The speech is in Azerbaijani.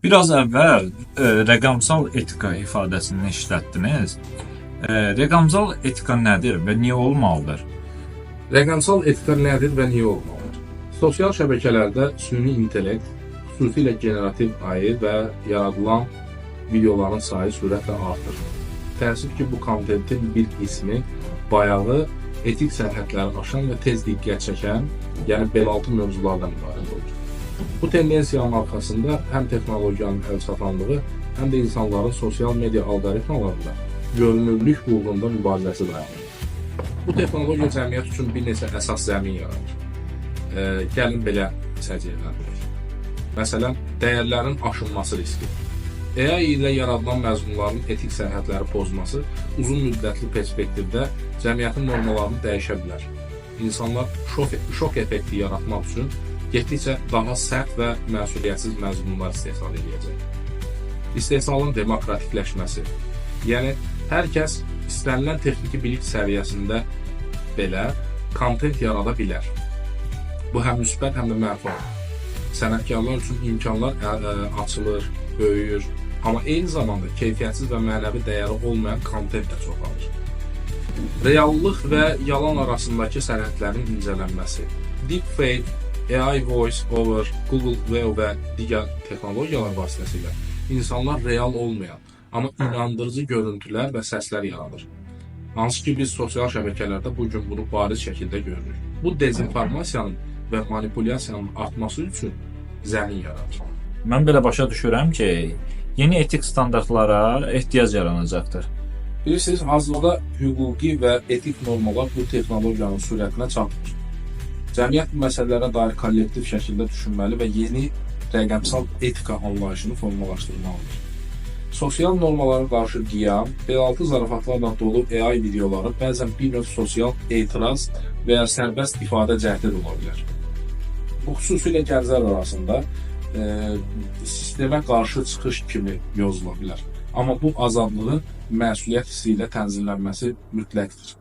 Biraz əvvəl rəqəmsal etika ifadəsini işlətdiniz. Rəqəmsal etika nədir və niyə olmalıdır? Rəqəmsal etika nədir və niyə olmalıdır? Sosial şəbəkələrdə süni intellekt, xüsusilə generativ AI və yaradılan videoların sayı sürətlə artır. Təəssüf ki, bu kontentin bir qismi bayağı etik sərhədləri aşan və tez diqqət çəkən, yəni belaltı mövzulardan ibarət olur. Bu tendensiyanın arxasında həm texnologiyanın əlçatanlığı, həm də insanların sosial media alqoritmalarında görünürlük uğrunda mübarizəsi dayanır. Bu texnologiya cəmiyyət üçün bir neçə əsas zəmin yaradır. Gəlin belə səciyyələndirək. Məsələn, dəyərlərin aşılması riski. AI ilə yaradılan məzmunların etik sərhədləri pozması uzun müddətli perspektivdə cəmiyyətin normalarını dəyişə bilər. İnsanlar şok effekti yaratmaq üçün getdikcə daha sərt və məsuliyyətsiz məzmunlar istehsal edəcək. İstehsalın demokratikləşməsi, yəni hər kəs istənilən texniki bilik səviyyəsində belə kontent yarada bilər. Bu həm müsbət, həm də mənfi olur. Sənətkarlar üçün imkanlar açılır, böyüyür, amma eyni zamanda keyfiyyətsiz və mənəvi dəyəri olmayan kontent də çoxalır. Reallıq və yalan arasındakı sərhədlərin incələnməsi, deepfake, AI voice over, Google Veo və digər texnologiyalar vasitəsilə insanlar real olmayan, amma inandırıcı görüntülər və səslər yaradır. Hansı ki, biz sosial şəbəkələrdə bugün bunu bariz şəkildə görürük. Bu dezinformasiyanın və manipulyasiyanın artması üçün zəmin yaradır. Mən belə başa düşürəm ki, yeni etik standartlara ehtiyac yaranacaqdır. Bilirsiniz, hazırda hüquqi və etik normalar bu texnologiyanın sürətinə çatmır. Cəmiyyət bu məsələlərə dair kollektiv şəkildə düşünməli və yeni rəqəmsal etika anlayışını formalaşdırmalıdır. Sosial normalara qarşı qiyam, belaltı zarafatlarla dolu AI videoları bəzən bir növ sosial etiraz və ya sərbəst ifadə cəhdi ola bilər. Bu xüsusilə gənclər arasında sistemə qarşı çıxış kimi yozula bilər. Amma bu azadlığın məsuliyyət hissi ilə tənzimlənməsi mütləqdir.